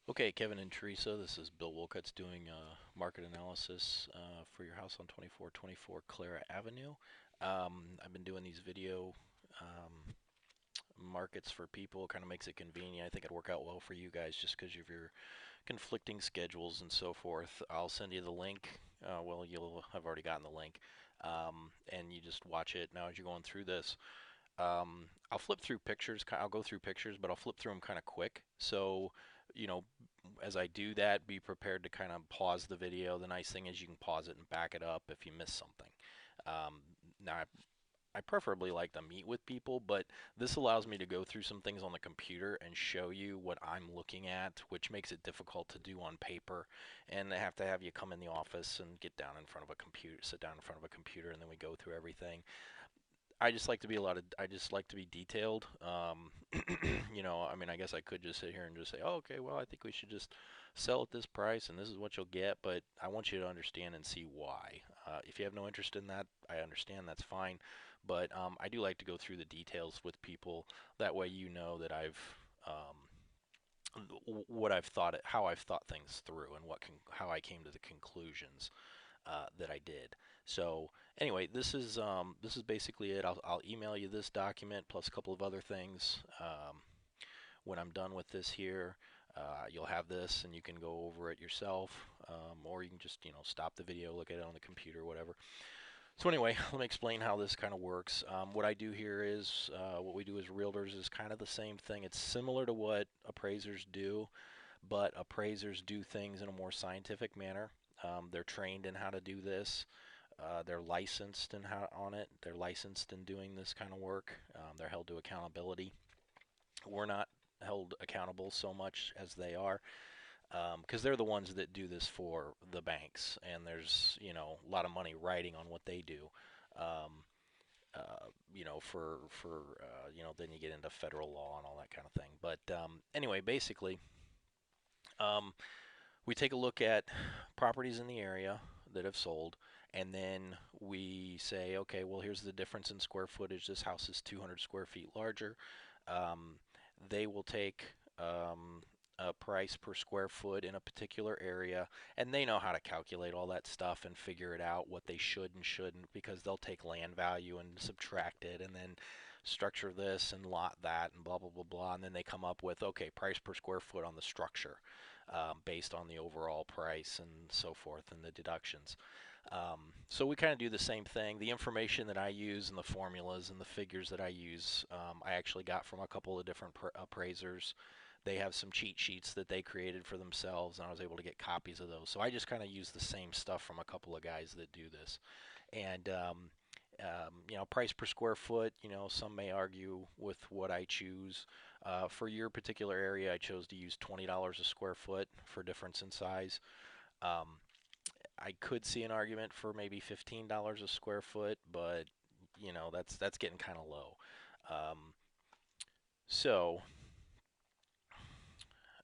Okay, Kevin and Teresa, this is Bill Wolcutt's doing market analysis for your house on 2424 Clara Avenue. I've been doing these video markets for people. It kind of makes it convenient. I think it'd work out well for you guys just because of your conflicting schedules and so forth. I'll send you the link. Well, you'll have already gotten the link. And you just watch it now as you're going through this. I'll flip through pictures. I'll go through pictures, but I'll flip through them kind of quick. So, you know, as I do that, be prepared to kind of pause the video. The nice thing is you can pause it and back it up if you miss something. Um, Now, I preferably like to meet with people, but this allows me to go through some things on the computer and show you what I'm looking at, which makes it difficult to do on paper. And I have to have you come in the office and get down in front of a computer, sit down in front of a computer, and then we go through everything. I just like to be detailed. I mean, I guess I could just sit here and just say, oh, okay, well, I think we should just sell at this price and this is what you'll get, but I want you to understand and see why. If you have no interest in that, I understand, that's fine. But I do like to go through the details with people. That way you know that what I've thought, how I've thought things through and how I came to the conclusions that I did. So anyway, this is basically it. I'll email you this document plus a couple of other things. When I'm done with this here, you'll have this and you can go over it yourself, or you can just stop the video, look at it on the computer, whatever. So anyway, let me explain how this kind of works. What I do here is what we do as realtors is kind of the same thing. It's similar to what appraisers do, but appraisers do things in a more scientific manner. They're trained in how to do this. They're licensed in how on it. They're licensed in doing this kind of work. They're held to accountability. We're not held accountable so much as they are, because they're the ones that do this for the banks, and there's a lot of money riding on what they do. Um, then you get into federal law and all that kind of thing. But anyway, basically, um, we take a look at properties in the area that have sold, and then we say, okay, well, here's the difference in square footage. This house is 200 square feet larger. Um, they will take a price per square foot in a particular area, and they know how to calculate all that stuff and figure it out, what they should and shouldn't, because they'll take land value and subtract it, and then structure this and lot that and blah blah blah blah, and then they come up with, okay, price per square foot on the structure, based on the overall price and so forth and the deductions. So we kind of do the same thing. The information that I use and the formulas and the figures that I use, I actually got from a couple of different appraisers. They have some cheat sheets that they created for themselves, and I was able to get copies of those. So I just kind of use the same stuff from a couple of guys that do this. And price per square foot, some may argue with what I choose. For your particular area, I chose to use $20 a square foot for difference in size. Um, I could see an argument for maybe $15 a square foot, but that's getting kind of low. Um, so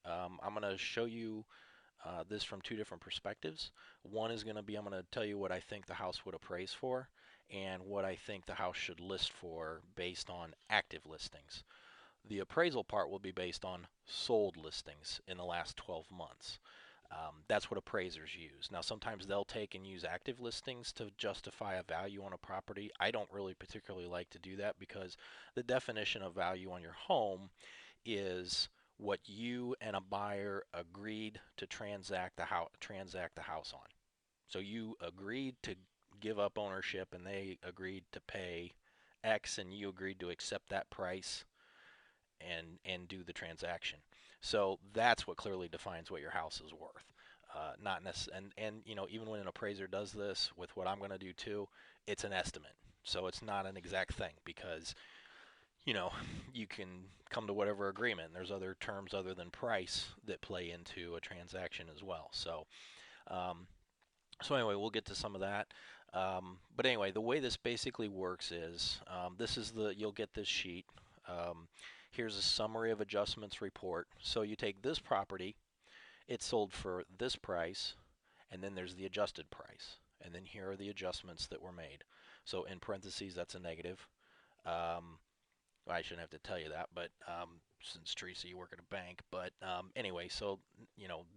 I'm going to show you this from two different perspectives. One is going to be, I'm going to tell you what I think the house would appraise for and what I think the house should list for based on active listings. The appraisal part will be based on sold listings in the last 12 months. That's what appraisers use. Now, sometimes they'll take and use active listings to justify a value on a property. I don't really particularly like to do that because the definition of value on your home is what you and a buyer agreed to transact the house on. So you agreed to give up ownership and they agreed to pay X and you agreed to accept that price and do the transaction. So that's what clearly defines what your house is worth. Not necessarily, and even when an appraiser does this with what I'm going to do too, it's an estimate. So it's not an exact thing because you know you can come to whatever agreement. There's other terms other than price that play into a transaction as well. Um, so anyway, we'll get to some of that. But anyway, the way this basically works is this is you'll get this sheet. Um, Here's a summary of adjustments report. So you take this property, it sold for this price, and then there's the adjusted price. And then here are the adjustments that were made. So in parentheses, that's a negative. Um, I shouldn't have to tell you that, but since Teresa, you work at a bank. But anyway, so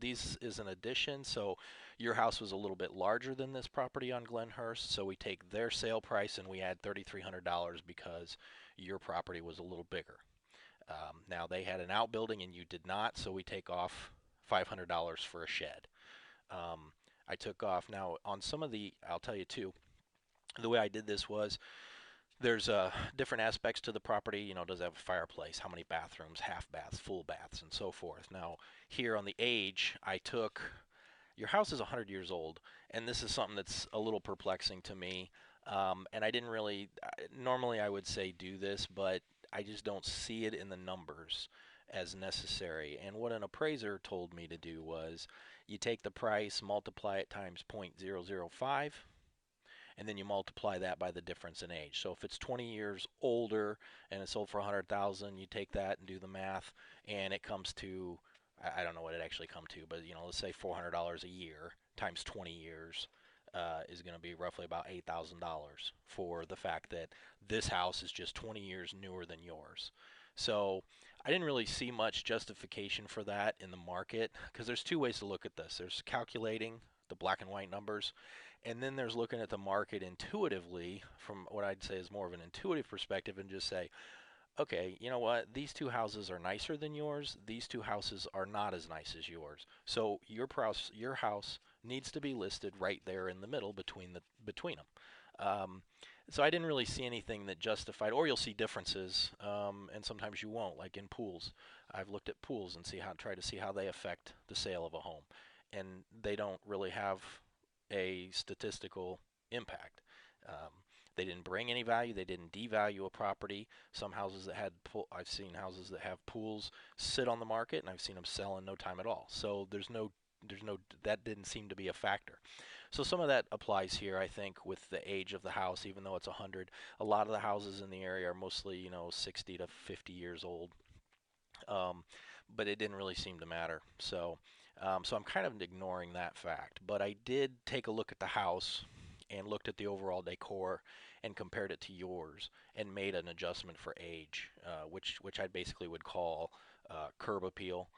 these is an addition. So your house was a little bit larger than this property on Glenhurst. So we take their sale price and we add $3,300 because your property was a little bigger. Now they had an outbuilding and you did not, so we take off $500 for a shed. I took off now on some of the. I'll tell you too. The way I did this was there's different aspects to the property. Does it have a fireplace? How many bathrooms? Half baths, full baths, and so forth. Now, here on the age, I took your house is 100 years old, and this is something that's a little perplexing to me. And I didn't really, normally I would say do this, but I just don't see it in the numbers as necessary. And what an appraiser told me to do was you take the price, multiply it times 0.005, and then you multiply that by the difference in age. So if it's 20 years older and it's sold for 100,000, you take that and do the math, and it comes to, I don't know what it actually come to, but let's say $400 a year times 20 years is going to be roughly about $8,000 for the fact that this house is just 20 years newer than yours. So I didn't really see much justification for that in the market because there's two ways to look at this. There's calculating the black and white numbers, and then there's looking at the market intuitively from what I'd say is more of an intuitive perspective and just say, okay, you know what? These two houses are nicer than yours. These two houses are not as nice as yours. So your house needs to be listed right there in the middle between them. So I didn't really see anything that justified, or you'll see differences, and sometimes you won't, like in pools. I've looked at pools and try to see how they affect the sale of a home, and they don't really have a statistical impact. Um, they didn't bring any value. They didn't devalue a property. Some houses that had I've seen houses that have pools sit on the market, and I've seen them sell in no time at all. So that didn't seem to be a factor. So some of that applies here, I think, with the age of the house, even though it's 100. A lot of the houses in the area are mostly, 60 to 50 years old. Um, but it didn't really seem to matter. So I'm kind of ignoring that fact. But I did take a look at the house and looked at the overall decor and compared it to yours and made an adjustment for age, which I basically would call curb appeal,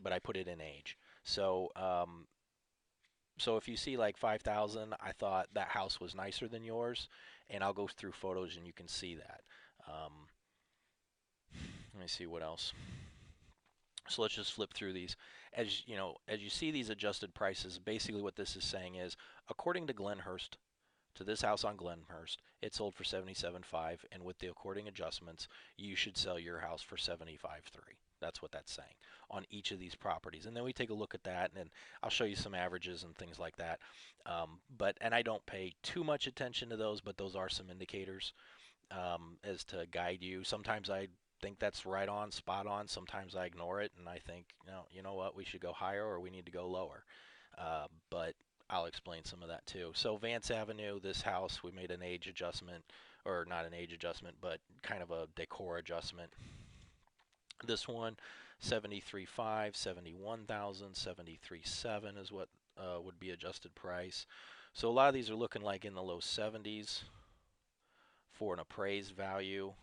but I put it in age. So if you see like 5,000, I thought that house was nicer than yours, and I'll go through photos and you can see that. Um, Let me see what else. So let's just flip through these. As you see these adjusted prices, basically what this is saying is, according to Glenhurst, to this house on Glenhurst, it sold for 77.5, and with the according adjustments, you should sell your house for 75.3. That's what that's saying on each of these properties. And then we take a look at that, and then I'll show you some averages and things like that. And I don't pay too much attention to those, but those are some indicators as to guide you. Sometimes I think that's right on, spot on. Sometimes I ignore it and I think, you know what, we should go higher or we need to go lower. But I'll explain some of that too. So Vance Avenue, this house, we made an age adjustment, or not an age adjustment, but kind of a decor adjustment. This one, 73.5, 71,000, 73.7 is what would be adjusted price. So a lot of these are looking like in the low 70s for an appraised value.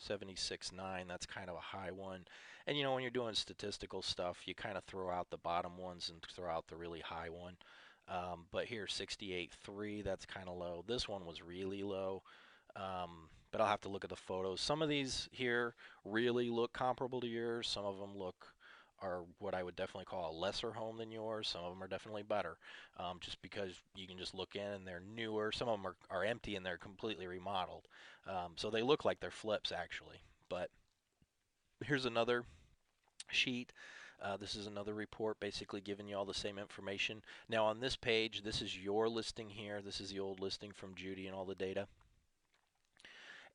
76.9, that's kind of a high one. And when you're doing statistical stuff, you kind of throw out the bottom ones and throw out the really high one. But here, 68.3, that's kind of low. This one was really low. But I'll have to look at the photos. Some of these here really look comparable to yours. Some of them are what I would definitely call a lesser home than yours. Some of them are definitely better, just because you can just look in and they're newer. Some of them are empty and they're completely remodeled. So they look like they're flips actually. But here's another sheet. This is another report basically giving you all the same information. Now on this page, this is your listing here. This is the old listing from Judy and all the data.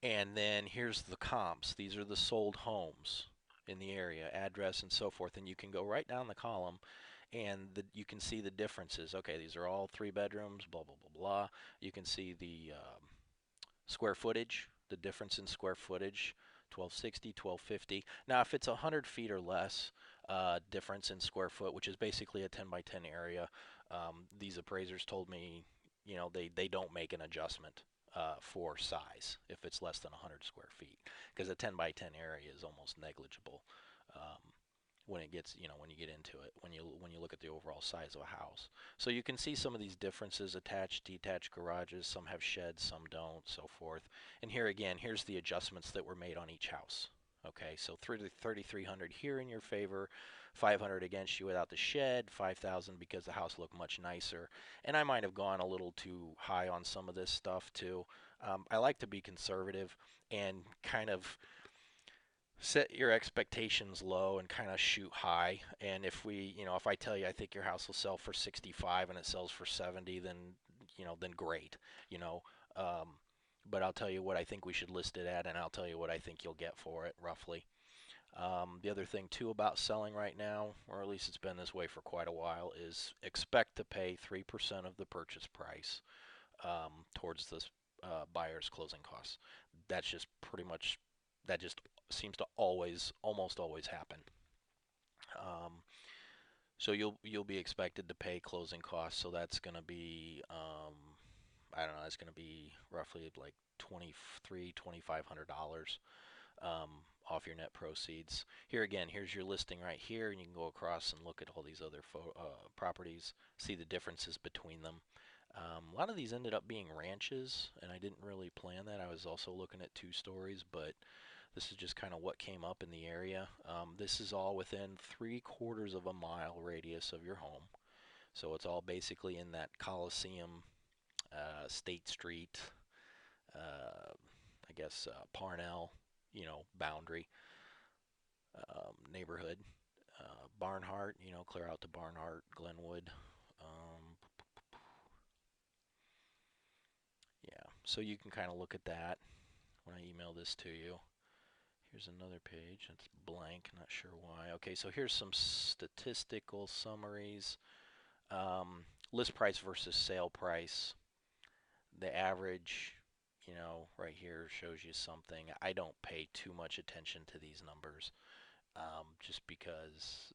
And then here's the comps. These are the sold homes in the area, address and so forth. And you can go right down the column and you can see the differences. Okay, these are all 3 bedrooms, blah, blah, blah, blah. You can see the square footage, the difference in square footage, 1260, 1250. Now, if it's 100 feet or less, difference in square foot, which is basically a 10 by 10 area, these appraisers told me, they don't make an adjustment. for size if it's less than 100 square feet, because a 10 by 10 area is almost negligible um, when it gets, when you get into it, when you look at the overall size of a house. So you can see some of these differences: attached, detached garages. Some have sheds, some don't, so forth. And here again, here's the adjustments that were made on each house. Okay, so 3,300 here in your favor, 500 against you without the shed, 5,000 because the house looked much nicer. And I might have gone a little too high on some of this stuff too. I like to be conservative and kind of set your expectations low and kind of shoot high. And if I tell you I think your house will sell for 65 and it sells for 70, then great, you know. Um, but I'll tell you what I think we should list it at, and I'll tell you what I think you'll get for it roughly. The other thing too about selling right now, or at least it's been this way for quite a while, is expect to pay 3% of the purchase price towards this buyer's closing costs. That's just pretty much, that just seems to almost always happen. Um, so you'll be expected to pay closing costs. So that's going to be I don't know. That's going to be roughly like $2,500 off your net proceeds. Here again, here's your listing right here, and you can go across and look at all these other properties, see the differences between them. A lot of these ended up being ranches, and I didn't really plan that. I was also looking at 2 stories, but this is just kind of what came up in the area. This is all within 3/4 of a mile radius of your home. So it's all basically in that Coliseum, State Street, uh, I guess Parnell, boundary neighborhood. Barnhart, clear out to Barnhart, Glenwood. Um, yeah, so you can kind of look at that when I email this to you. Here's another page. It's blank. Not sure why. Okay, so here's some statistical summaries. List price versus sale price. The average, right here shows you something. I don't pay too much attention to these numbers, just because,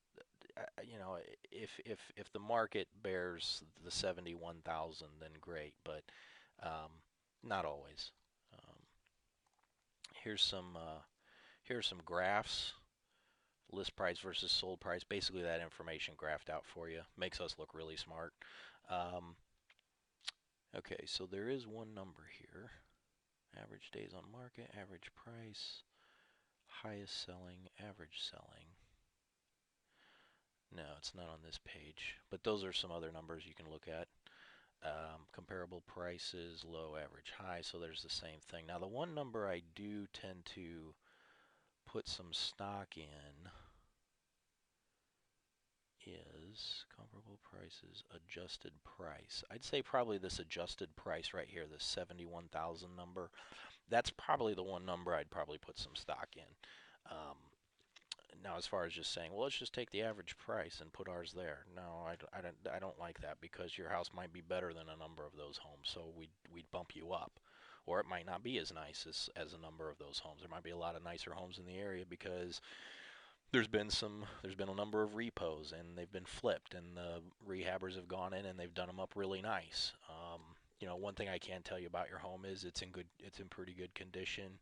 if the market bears the 71,000, then great, but um, not always. Um, here's some here's some graphs. List price versus sold price. Basically, that information graphed out for you. Makes us look really smart. Um, okay, so there is one number here. Average days on market, average price, highest selling, average selling. No, it's not on this page, but those are some other numbers you can look at. Comparable prices, low, average, high, so there's the same thing. Now the one number I do tend to put some stock in is comparable prices, adjusted price. I'd say probably this adjusted price right here, the 71,000 number. That's probably the one number I'd probably put some stock in. Now, as far as just saying, well, let's just take the average price and put ours there. No, I don't like that, because your house might be better than a number of those homes, so we'd bump you up. Or it might not be as nice as a number of those homes. There might be a lot of nicer homes in the area because there's been a number of repos and they've been flipped, and the rehabbers have gone in and they've done them up really nice. One thing I can tell you about your home is it's in pretty good condition.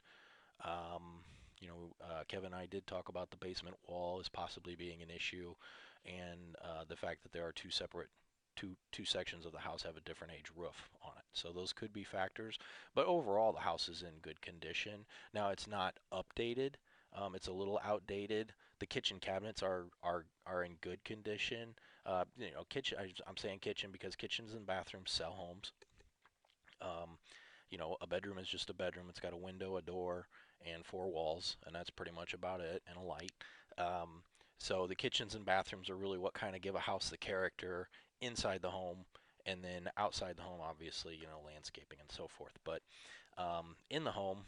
Kevin and I did talk about the basement wall as possibly being an issue, and the fact that there are two sections of the house have a different age roof on it. So those could be factors, but overall the house is in good condition. Now, it's not updated. It's a little outdated. The kitchen cabinets are in good condition. Kitchen. I'm saying kitchen because kitchens and bathrooms sell homes. Um, a bedroom is just a bedroom. It's got a window, a door, and 4 walls, and that's pretty much about it, and a light. Um, so the kitchens and bathrooms are really what kind of give a house the character inside the home, and then outside the home, obviously, landscaping and so forth. But in the home,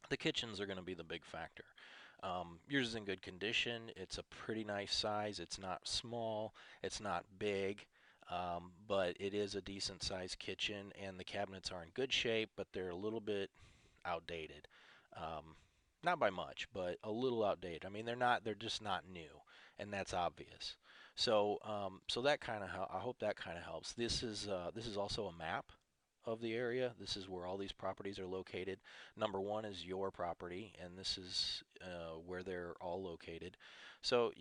the kitchens are going to be the big factor. Yours is in good condition. It's a pretty nice size. It's not small. It's not big. But it is a decent sized kitchen, and the cabinets are in good shape, but they're a little bit outdated. Um, Not by much, but a little outdated. I mean, they're just not new, and that's obvious. So that kind of, I hope that kind of helps. This is also a map. of the area. This is where all these properties are located. Number one is your property, and this is where they're all located. So,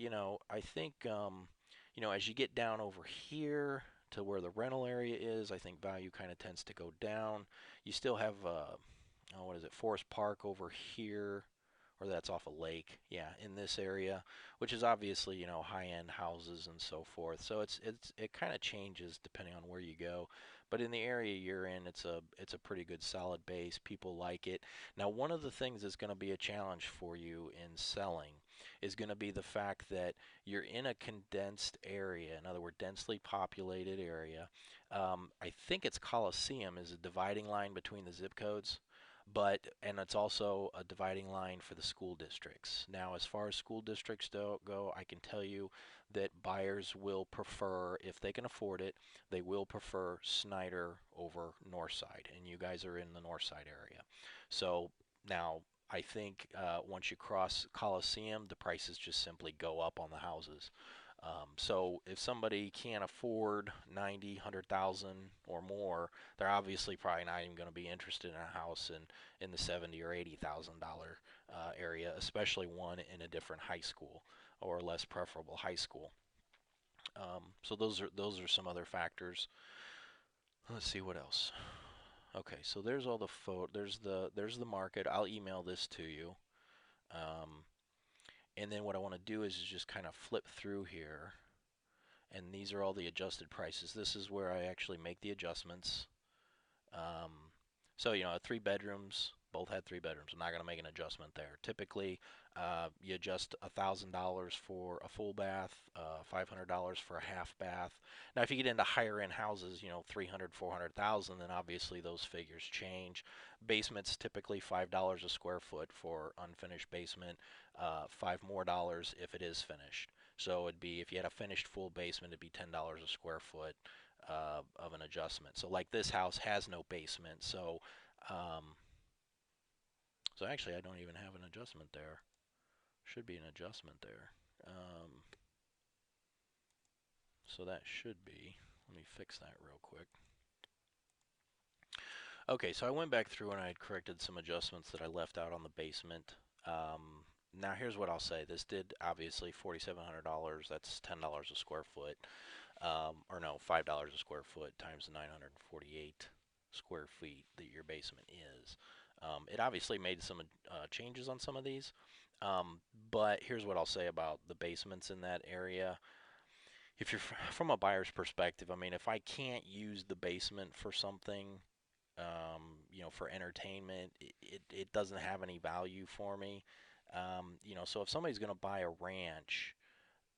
I think, as you get down over here to where the rental area is, I think value kind of tends to go down. You still have, what is it, Forest Park over here, or that's off a lake, yeah, in this area, which is obviously, high-end houses and so forth. So it kind of changes depending on where you go. But in the area you're in, it's a pretty good solid base. People like it. Now, one of the things that's going to be a challenge for you in selling is going to be the fact that you're in a condensed area, in other words, densely populated area. I think it's Coliseum is a dividing line between the zip codes, and it's also a dividing line for the school districts. Now, as far as school districts go, I can tell you that buyers will prefer, if they can afford it, they will prefer Snyder over Northside, and you guys are in the Northside area. So now, I think once you cross Coliseum, the prices just simply go up on the houses. So if somebody can't afford 90, 100,000 or more, they're obviously probably not even going to be interested in a house in the 70 or $80,000 area, especially one in a different high school or less preferable high school. So those are some other factors. Let's see what else. Okay, so there's all the there's the market. I'll email this to you. Um, and then what I want to do is just kind of flip through here, and these are all the adjusted prices. This is where I actually make the adjustments. Um, so, 3 bedrooms, both had 3 bedrooms. I'm not going to make an adjustment there. Typically, you adjust $1,000 for a full bath, $500 for a half bath. Now, if you get into higher end houses, 300, 400,000, then obviously those figures change. Basements typically $5 a square foot for unfinished basement, five more dollars if it is finished. So it'd be if you had a finished full basement, it'd be $10 a square foot of an adjustment. So like this house has no basement, um, so actually I don't even have an adjustment there. Should be an adjustment there. So that should be. Let me fix that real quick. Okay, so I went back through and I had corrected some adjustments that I left out on the basement. Now here's what I'll say. This did obviously $4,700. That's $10 a square foot. Or no, $5 a square foot times the 948 square feet that your basement is. It obviously made some changes on some of these, but here's what I'll say about the basements in that area. If you're from a buyer's perspective, I mean, if I can't use the basement for something, for entertainment, it doesn't have any value for me. So if somebody's going to buy a ranch,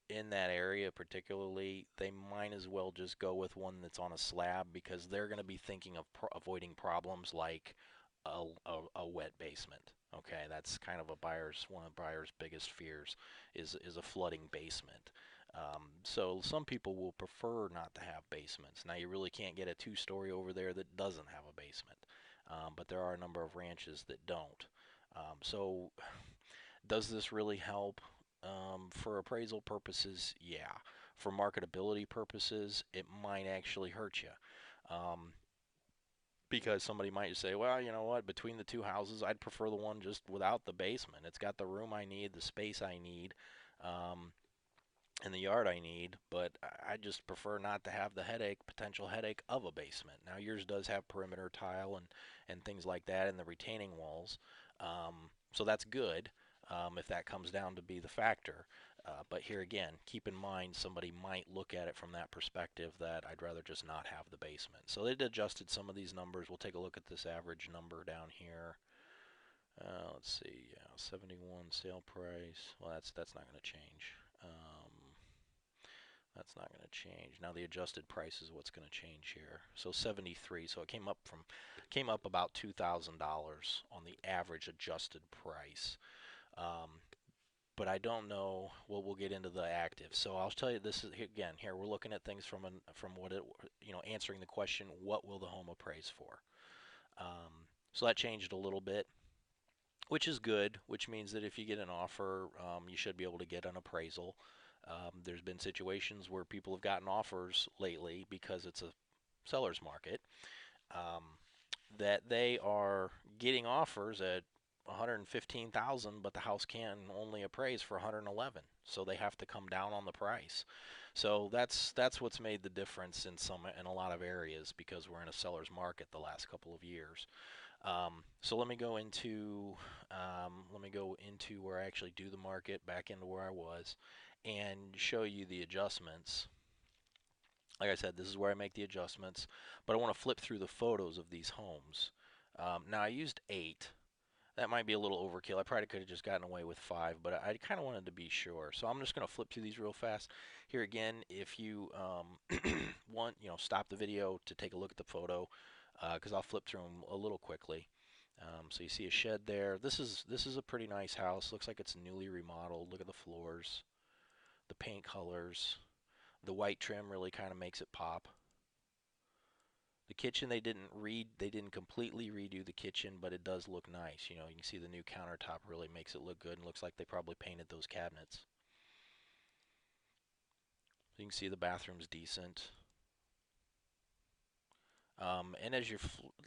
in that area particularly, they might as well just go with one that's on a slab because they're going to be thinking of avoiding problems like a wet basement. Okay, that's kind of one of the buyer's biggest fears is a flooding basement. So some people will prefer not to have basements. Now you really can't get a two-story over there that doesn't have a basement, but there are a number of ranches that don't. So does this really help? For appraisal purposes, yeah. For marketability purposes, it might actually hurt you. Um, because somebody might say, well, you know what, between the two houses, I'd prefer the one just without the basement. It's got the room I need, the space I need, um, and the yard I need, but I just prefer not to have the potential headache of a basement. Now, yours does have perimeter tile and things like that in the retaining walls, so that's good if that comes down to be the factor. But here again, keep in mind somebody might look at it from that perspective that I'd rather just not have the basement. So they adjusted some of these numbers. We'll take a look at this average number down here. Let's see, yeah, 71 sale price. Well, that's not going to change. That's not going to change. Now the adjusted price is what's going to change here. So 73. So it came up about $2,000 on the average adjusted price. But I don't know. Well, we'll get into the active. So I'll tell you this is again here we're looking at things from what it answering the question, what will the home appraise for? So that changed a little bit, which is good, which means that if you get an offer, you should be able to get an appraisal. There's been situations where people have gotten offers lately because it's a seller's market. that they are getting offers at 115,000, but the house can only appraise for 111, so they have to come down on the price. So that's what's made the difference in a lot of areas because we're in a seller's market the last couple of years. So let me go into where I actually do the market, back into where I was, and show you the adjustments. Like I said, this is where I make the adjustments, but I want to flip through the photos of these homes. Now I used 8. That might be a little overkill. I probably could have just gotten away with 5, but I kind of wanted to be sure. So I'm just going to flip through these real fast. Here again, if you want, stop the video to take a look at the photo, because I'll flip through them a little quickly. So you see a shed there. This is a pretty nice house. Looks like it's newly remodeled. Look at the floors, the paint colors. The white trim really kind of makes it pop. The kitchen they didn't completely redo the kitchen, but it does look nice. You can see the new countertop really makes it look good and looks like they probably painted those cabinets. So you can see the bathroom's decent. And as you're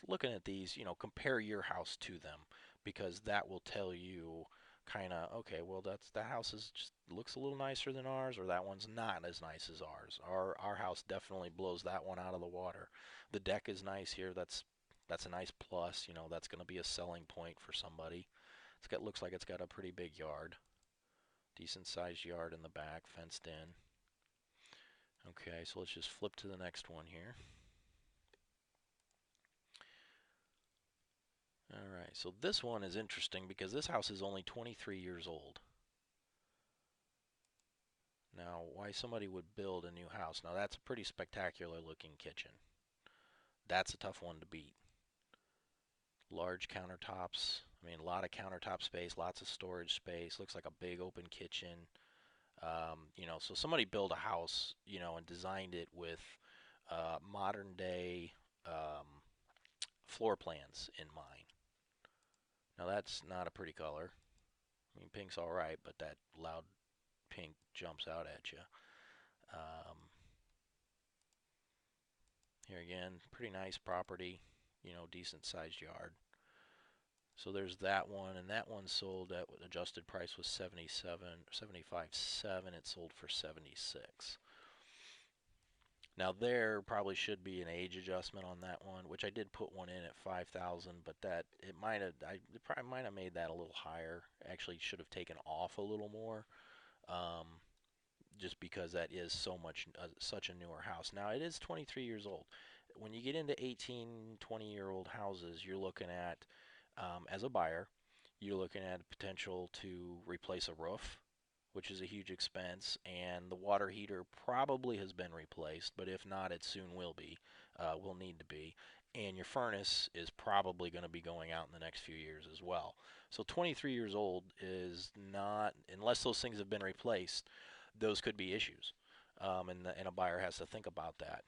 looking at these, compare your house to them because that will tell you kind of, okay, well, that house is just looks a little nicer than ours, or that one's not as nice as ours. Our house definitely blows that one out of the water. The deck is nice here. That's a nice plus. That's going to be a selling point for somebody. Looks like it's got a pretty big yard, decent sized yard in the back, fenced in. Okay, so let's just flip to the next one here. All right, so this one is interesting because this house is only 23 years old. Now, why somebody would build a new house? Now, that's a pretty spectacular looking kitchen. That's a tough one to beat. Large countertops. I mean, a lot of countertop space, lots of storage space. Looks like a big open kitchen. So somebody built a house, and designed it with modern day um, floor plans in mind. Now, that's not a pretty color. I mean, pink's all right, but that loud pink jumps out at you. Um, Here again, pretty nice property, decent sized yard. So there's that one, and that one sold at adjusted price was 75.7. It sold for 76. Now there probably should be an age adjustment on that one, which I did put one in at 5,000, but it probably might have made that a little higher. Actually, should have taken off a little more. Um, just because that is such a newer house. Now it is 23 years old. When you get into 18, 20-year-old houses, you're looking at, as a buyer, you're looking at potential to replace a roof, which is a huge expense, and the water heater probably has been replaced, but if not, it soon will need to be. And your furnace is probably going to be going out in the next few years as well. So 23 years old is not, unless those things have been replaced, those could be issues, and a buyer has to think about that.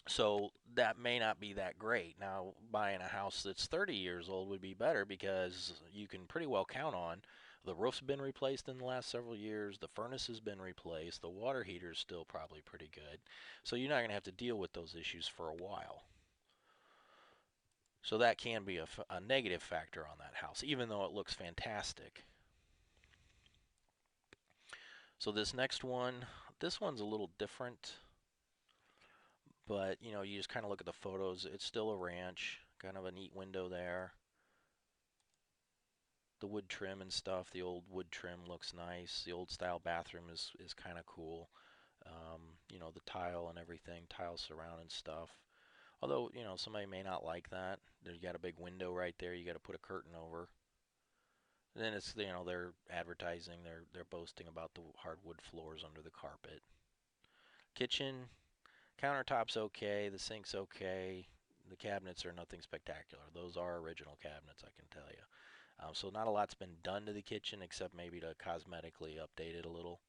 So that may not be that great. Now, buying a house that's 30 years old would be better because you can pretty well count on the roof's been replaced in the last several years, the furnace has been replaced, the water heater is still probably pretty good. So you're not going to have to deal with those issues for a while. So that can be a negative factor on that house, even though it looks fantastic. So this one's a little different, but you just kind of look at the photos. It's still a ranch, kind of a neat window there. The wood trim and stuff, the old wood trim looks nice. The old style bathroom is kind of cool. The tile and everything, tile surround and stuff. Although, somebody may not like that. You got a big window right there. You got to put a curtain over. And then it's, they're advertising, they're boasting about the hardwood floors under the carpet. Kitchen, countertop's okay, the sink's okay. The cabinets are nothing spectacular. Those are original cabinets, I can tell you. So not a lot's been done to the kitchen except maybe to cosmetically update it a little.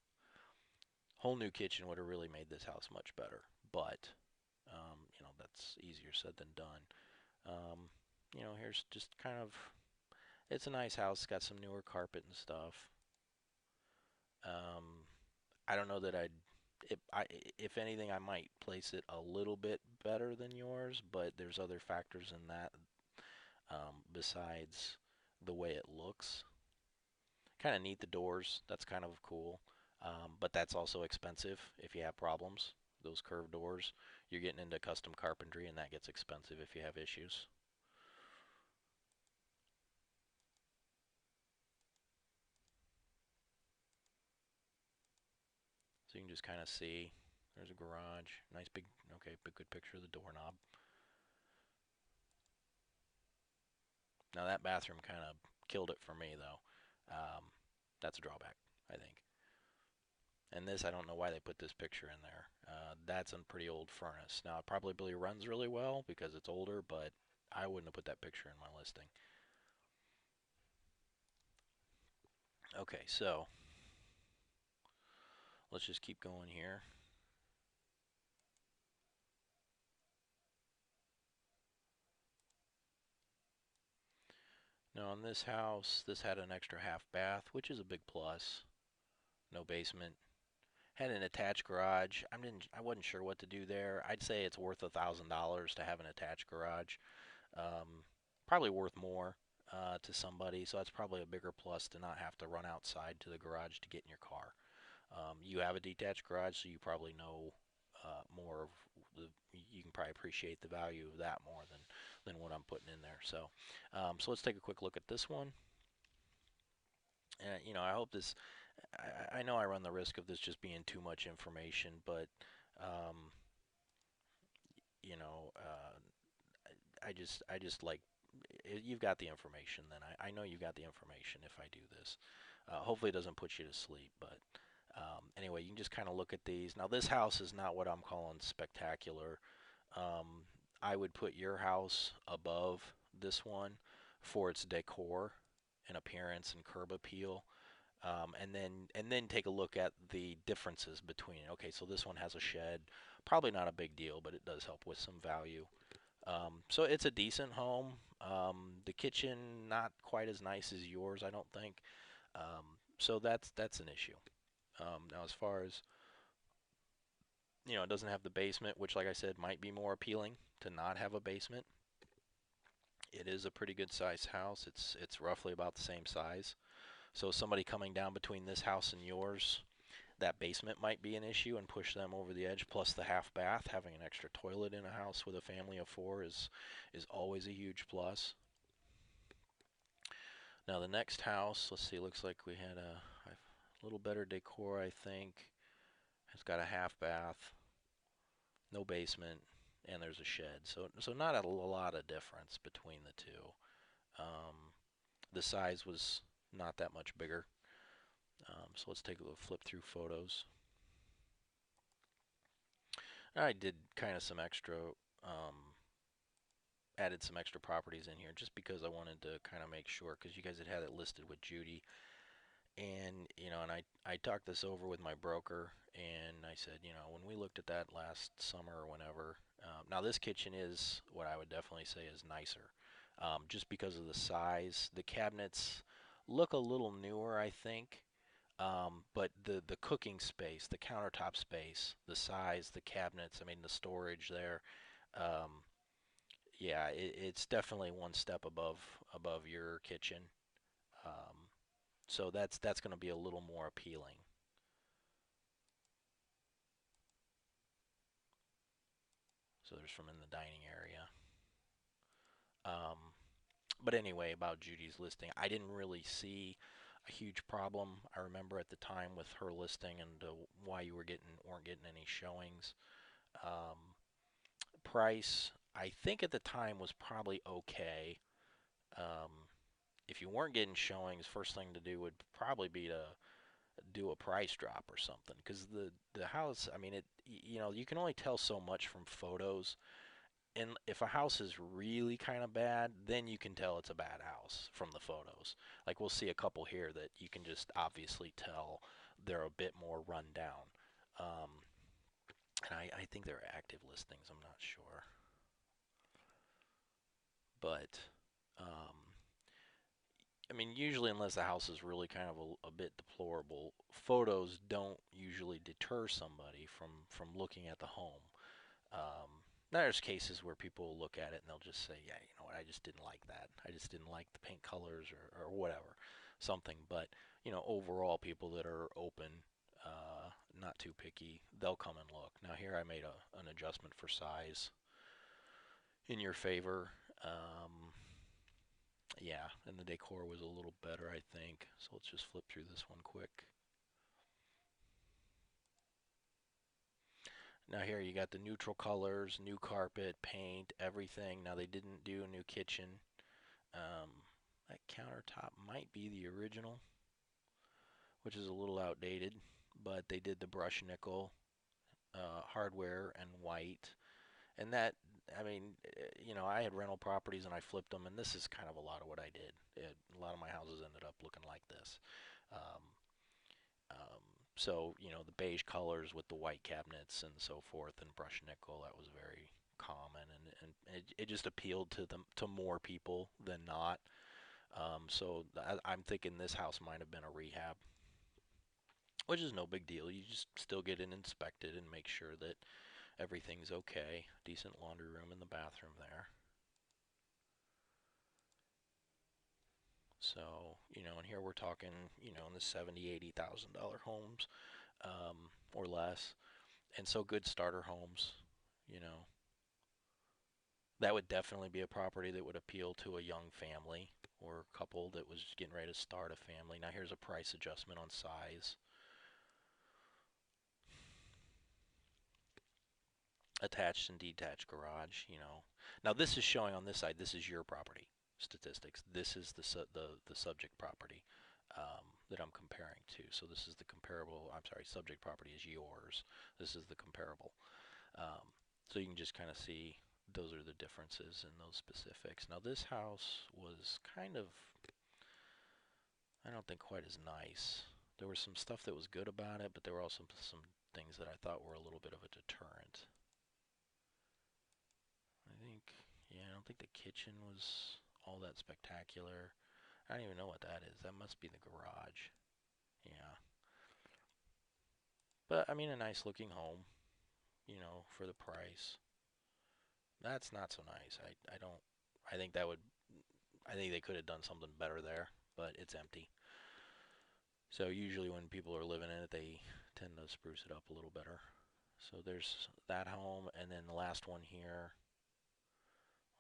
Whole new kitchen would have really made this house much better, but that's easier said than done. Here's just kind of, it's a nice house. It's got some newer carpet and stuff. I don't know that I'd if anything, I might place it a little bit better than yours, but there's other factors in that besides the way it looks. Kind of neat the doors. That's kind of cool. But that's also expensive if you have problems. Those curved doors, you're getting into custom carpentry, and that gets expensive if you have issues. So you can just kind of see there's a garage. Nice big, okay, big good picture of the doorknob. Now that bathroom kind of killed it for me though. That's a drawback, I think. And this, I don't know why they put this picture in there. That's a pretty old furnace. Now it probably runs really well because it's older, but I wouldn't have put that picture in my listing. Okay, so let's just keep going here. Now on this house, this had an extra half bath, which is a big plus. No basement. Had an attached garage. I wasn't sure what to do there. I'd say it's worth $1,000 to have an attached garage. Um, Probably worth more to somebody, so that's probably a bigger plus to not have to run outside to the garage to get in your car. You have a detached garage, so you probably know more of the. You can probably appreciate the value of that more than what I'm putting in there. So let's take a quick look at this one. And I hope this. I know I run the risk of this just being too much information, but um, you know, I just like you've got the information. Then I know you got the information if I do this. Hopefully, it doesn't put you to sleep, but anyway, you can just kind of look at these. Now, this house is not what I'm calling spectacular. Um, I would put your house above this one for its decor and appearance and curb appeal. And then take a look at the differences between it. Okay, so this one has a shed, probably not a big deal, but it does help with some value. So it's a decent home. The kitchen not quite as nice as yours, I don't think. So that's an issue. Now as far as it doesn't have the basement, which like I said might be more appealing to not have a basement. It is a pretty good sized house. It's roughly about the same size. So somebody coming down between this house and yours, that basement might be an issue and push them over the edge. Plus the half bath, having an extra toilet in a house with a family of four is always a huge plus. Now the next house, let's see, looks like we had a little better decor, I think. It's got a half bath, no basement, and there's a shed. So not a lot of difference between the two. Um, the size was not that much bigger. So let's take a little flip through photos. I did kind of some extra, added some extra properties in here just because I wanted to kind of make sure, because you guys had it listed with Judy. And I talked this over with my broker, and I said, when we looked at that last summer or whenever, now this kitchen is what I would definitely say is nicer, just because of the size. The cabinets look a little newer, I think, but the cooking space, the countertop space, the size, the cabinets, I mean the storage there, um, yeah, it's definitely one step above your kitchen. Um, so that's going to be a little more appealing. So there's from in the dining area. Um, but anyway, about Judy's listing, I didn't really see a huge problem. I remember at the time with her listing and why you weren't getting any showings. Um, Price, I think at the time was probably okay. Um, if you weren't getting showings, first thing to do would probably be to do a price drop or something, because the house, I mean, you can only tell so much from photos. And if a house is really kind of bad, then you can tell it's a bad house from the photos. Like we'll see a couple here that you can just obviously tell they're a bit more run down. Um, and I think they're active listings, I'm not sure. But um, I mean, usually, unless the house is really kind of a bit deplorable, photos don't usually deter somebody from looking at the home. Um, there's cases where people will look at it and they'll just say, yeah, you know what, I just didn't like that. I just didn't like the paint colors or whatever, something. But, overall, people that are open, not too picky, they'll come and look. Now, here I made an adjustment for size in your favor. Yeah, and the decor was a little better, I think. So let's just flip through this one quick. Now here you got the neutral colors, new carpet, paint, everything. Now they didn't do a new kitchen. Um, that countertop might be the original, which is a little outdated, but they did the brush nickel, hardware, and white. And that, I mean, I had rental properties and I flipped them, and this is kind of a lot of what I did. A lot of my houses ended up looking like this. Um, um, so, the beige colors with the white cabinets and so forth, and brush nickel, that was very common, and it just appealed to more people than not. So I'm thinking this house might have been a rehab, which is no big deal. You just still get it inspected and make sure that everything's okay. Decent laundry room in the bathroom there. So, and here we're talking, in the $70,000, $80,000 homes, or less. And so good starter homes, you know. That would definitely be a property that would appeal to a young family or a couple that was getting ready to start a family. Now here's a price adjustment on size. Attached and detached garage. Now this is showing on this side, this is your property statistics. This is the subject property that I'm comparing to. So this is the comparable, I'm sorry, subject property is yours. This is the comparable. So you can just kind of see those are the differences in those specifics. Now this house was kind of, I don't think quite as nice. There was some stuff that was good about it, but there were also some things that I thought were a little bit of a deterrent. I think, yeah, I don't think the kitchen was all that spectacular. I don't even know what that is. That must be the garage. Yeah. But, I mean, a nice looking home, for the price. That's not so nice. I don't, I think that would, I think they could have done something better there, but it's empty. So usually when people are living in it, they tend to spruce it up a little better. So there's that home, and then the last one here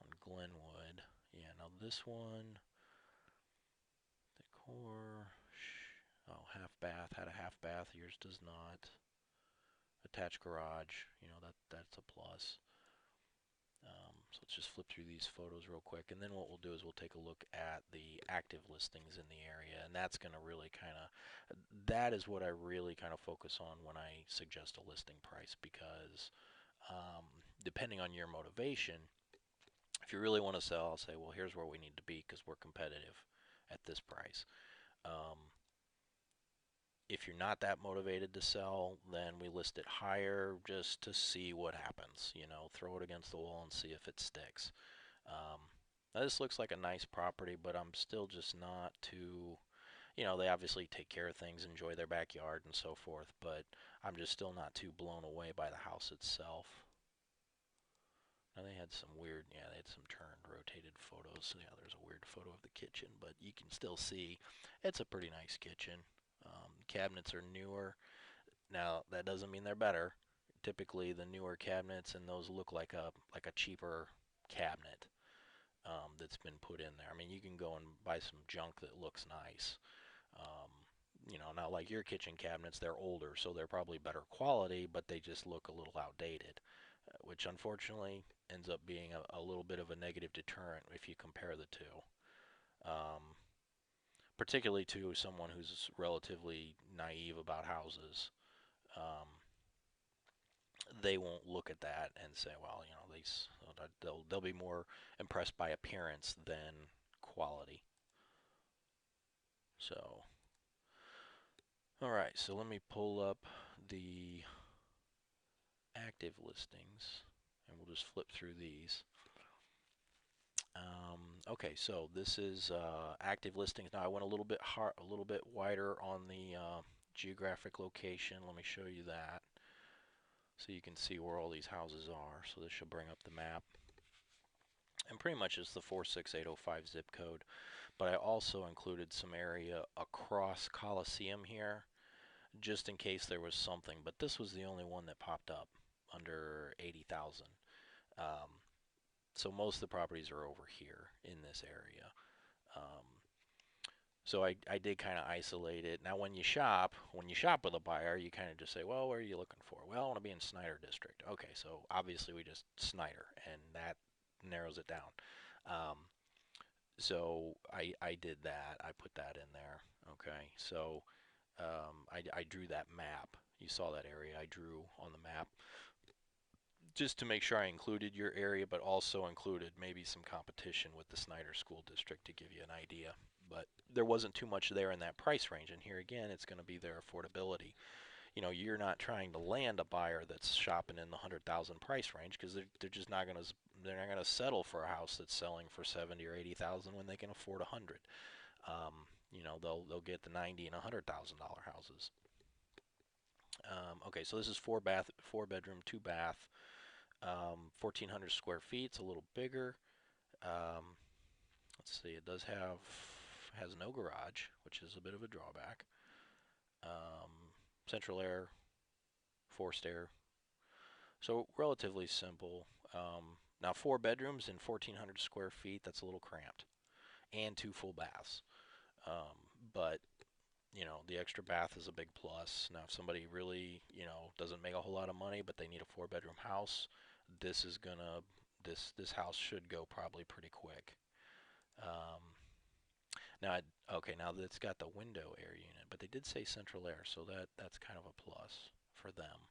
on Glenwood. Yeah, now this one, decor, oh, half bath, had a half bath, yours does not. Attached garage, that's a plus. So let's just flip through these photos real quick, and then what we'll do is we'll take a look at the active listings in the area, and that's going to really that is what I really kind of focus on when I suggest a listing price, because depending on your motivation, if you really want to sell, I'll say, well, here's where we need to be because we're competitive at this price. Um, if you're not that motivated to sell, then we list it higher just to see what happens. Throw it against the wall and see if it sticks. Um, now this looks like a nice property, but I'm still just not too, they obviously take care of things, enjoy their backyard and so forth, but I'm just still not too blown away by the house itself. Now they had some weird, yeah, they had some turned, rotated photos. So yeah, there's a weird photo of the kitchen, but you can still see it's a pretty nice kitchen. Cabinets are newer. Now that doesn't mean they're better. Typically, the newer cabinets and those look like a cheaper cabinet that's been put in there. I mean, you can go and buy some junk that looks nice. Um, not like your kitchen cabinets, they're older, so they're probably better quality, but they just look a little outdated, which unfortunately ends up being a little bit of a negative deterrent if you compare the two. Um, Particularly to someone who's relatively naive about houses. Um, they won't look at that and say, well, these they'll be more impressed by appearance than quality. So, all right, so let me pull up the active listings, and we'll just flip through these. Okay, so this is active listings. Now I went a little bit a little bit wider on the geographic location. Let me show you that so you can see where all these houses are. So this should bring up the map. And pretty much it's the 46805 zip code. But I also included some area across Coliseum here, just in case there was something. But this was the only one that popped up under 80,000. Um, so most of the properties are over here in this area. Um, so I did kind of isolate it. Now when you shop with a buyer, you kind of just say, well, what are you looking for? Well, I want to be in Snyder District. Okay, so obviously we just Snyder, and that narrows it down. Um, so I did that. I put that in there. Okay, so I drew that map. You saw that area I drew on the map just to make sure I included your area, but also included maybe some competition with the Snyder School District to give you an idea. But there wasn't too much there in that price range, and here again, it's going to be their affordability. You know, you're not trying to land a buyer that's shopping in the 100,000 price range, because they're just not going to settle for a house that's selling for 70 or 80,000 when they can afford 100. You know, they'll get the 90 and $100,000 houses. Okay, so this is four bedroom, two bath, 1,400 square feet. It's a little bigger. Um, let's see, it has no garage, which is a bit of a drawback. Central air, forced air. So relatively simple. Now 4 bedrooms and 1,400 square feet, that's a little cramped. And 2 full baths. But you know, the extra bath is a big plus. Now if somebody really, you know, doesn't make a whole lot of money, but they need a 4 bedroom house, this house should go probably pretty quick. Um, okay, now it's got the window air unit, but they did say central air, so that's kind of a plus for them.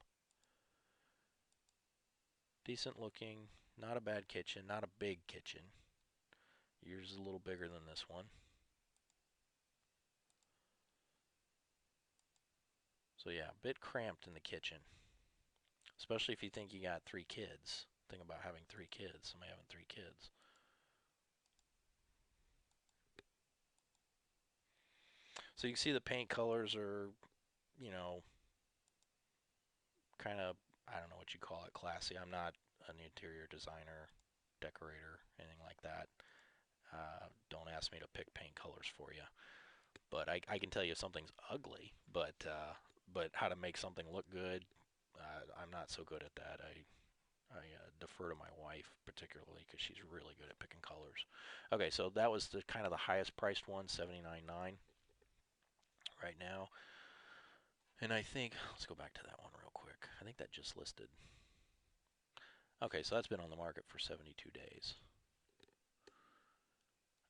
Decent looking, not a bad kitchen, not a big kitchen. Yours is a little bigger than this one. So yeah, a bit cramped in the kitchen, especially if you think you got 3 kids. Think about having 3 kids, somebody having 3 kids. So you can see the paint colors are, you know, kind of, I don't know what you call it, classy. I'm not an interior designer, decorator, anything like that. Don't ask me to pick paint colors for you. But I can tell you if something's ugly, but how to make something look good, I'm not so good at that. I defer to my wife particularly because she's really good at picking colors. Okay, so that was the kind of the highest priced one, $79,900 right now. And I think, let's go back to that one real quick. I think that just listed. Okay, so that's been on the market for 72 days.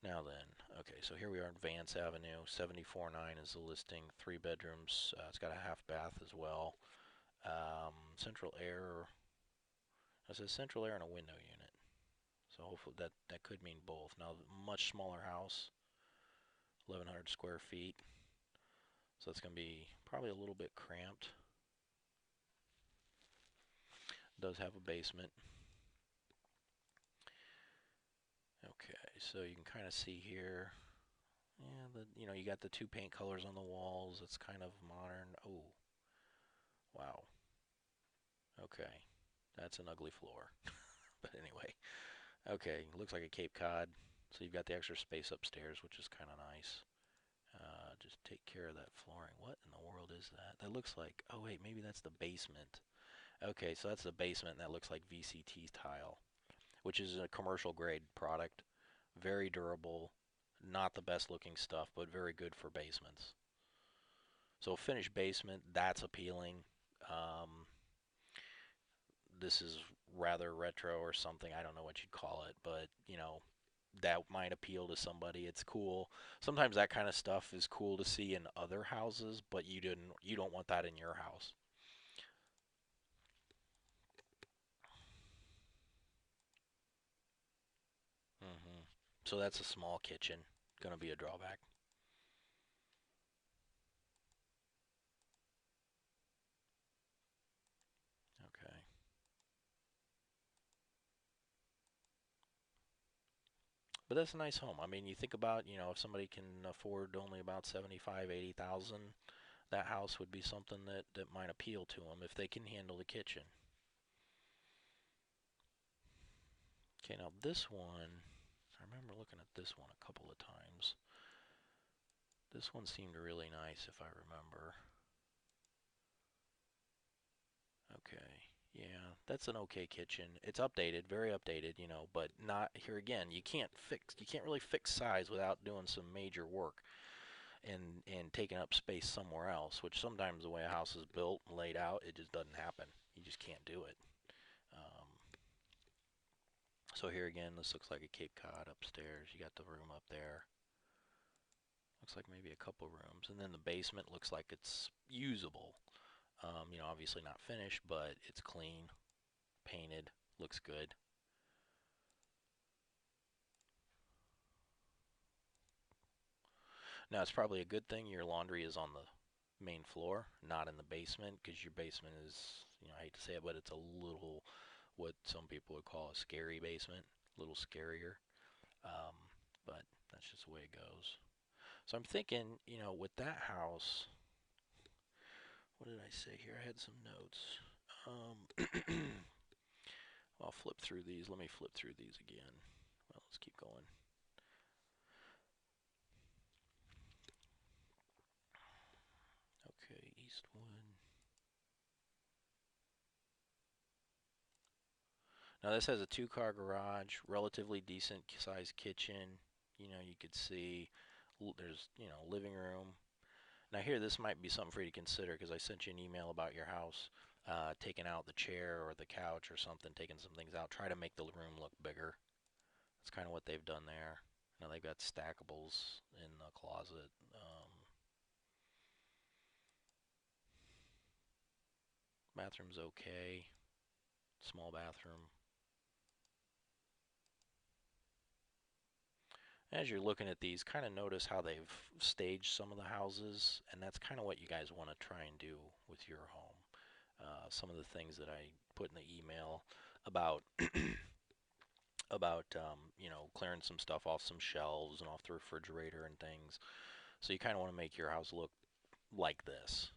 Now then, okay, so here we are in Vance Avenue, 74.9 is the listing, 3 bedrooms. It's got a half bath as well. Central air, it says central air and a window unit. So hopefully that could mean both. Now, much smaller house, 1,100 square feet. So it's going to be probably a little bit cramped. It does have a basement. Okay, so you can kind of see here. Yeah, you know, you got the 2 paint colors on the walls. It's kind of modern. Oh, wow. Okay, that's an ugly floor. But anyway, okay, looks like a Cape Cod. So you've got the extra space upstairs, which is kind of nice. Just take care of that flooring. What in the world is that? That looks like, oh wait, maybe that's the basement. Okay, so that's the basement, and that looks like VCT tile, which is a commercial grade product. Very durable, not the best looking stuff, but very good for basements. So finished basement, that's appealing. Um, this is rather retro or something. I don't know what you'd call it, but you know, that might appeal to somebody. It's cool. Sometimes that kind of stuff is cool to see in other houses, but you don't want that in your house. hmm So that's a small kitchen. Gonna be a drawback. Okay. But that's a nice home. I mean, you think about, if somebody can afford only about 75, 80,000, that house would be something that might appeal to them if they can handle the kitchen. Okay, now this one, I remember looking at this one a couple of times. This one seemed really nice if I remember. Okay, yeah, that's an okay kitchen. It's updated, very updated, but not here again. You can't really fix size without doing some major work and taking up space somewhere else, which sometimes the way a house is built and laid out, it just doesn't happen. You just can't do it. Um, so here again, this looks like a Cape Cod upstairs. You got the room up there. Looks like maybe a couple rooms, and then the basement looks like it's usable. Obviously not finished, but it's clean, painted, looks good. Now it's probably a good thing your laundry is on the main floor, not in the basement, because your basement is, I hate to say it, but it's a little what some people would call a scary basement, a little scarier. Um, but that's just the way it goes. So I'm thinking, with that house, what did I say here? I had some notes. I'll flip through these. Let me flip through these again. Well, let's keep going. Okay, Eastwood. Now this has a two-car garage, relatively decent sized kitchen. You could see there's, living room. Now here, this might be something for you to consider because I sent you an email about your house, taking out the chair or the couch or something, taking some things out. Try to make the room look bigger. That's kind of what they've done there. Now they've got stackables in the closet. Bathroom's okay. Small bathroom. As you're looking at these, kind of notice how they've staged some of the houses, and that's kind of what you guys want to try and do with your home. Some of the things that I put in the email about clearing some stuff off some shelves and off the refrigerator and things. So you kind of want to make your house look like this.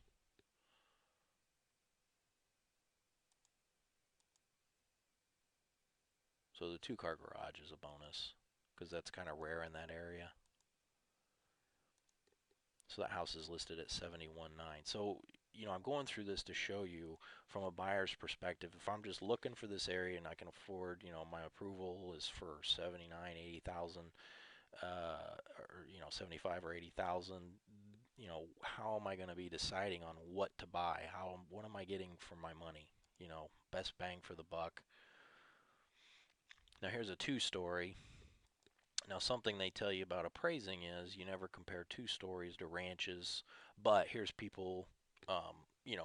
So the two-car garage is a bonus because that's kind of rare in that area. So that house is listed at 71.9. So, I'm going through this to show you from a buyer's perspective, if I'm just looking for this area and I can afford, my approval is for 79, 80,000, or, 75 or 80,000, how am I going to be deciding on what to buy? What am I getting for my money? Best bang for the buck. Now here's a two-story. Now, something they tell you about appraising is you never compare two stories to ranches. But here's people,